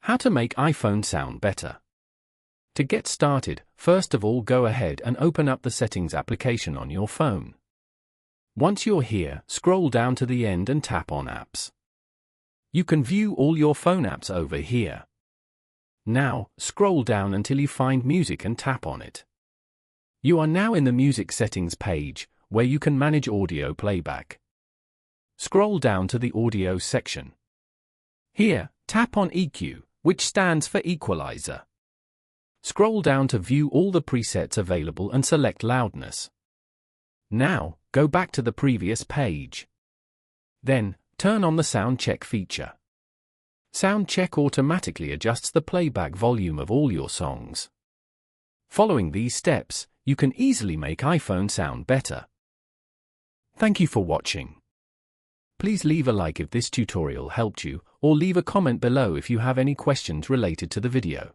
How to make iPhone sound better. To get started, first of all go ahead and open up the Settings application on your phone. Once you're here, scroll down to the end and tap on Apps. You can view all your phone apps over here. Now, scroll down until you find Music and tap on it. You are now in the Music Settings page, where you can manage audio playback. Scroll down to the Audio section. Here, tap on EQ, which stands for Equalizer. Scroll down to view all the presets available and select Loudness. Now, go back to the previous page. Then, turn on the Sound Check feature. Sound Check automatically adjusts the playback volume of all your songs. Following these steps, you can easily make iPhone sound better. Thank you for watching. Please leave a like if this tutorial helped you, or leave a comment below if you have any questions related to the video.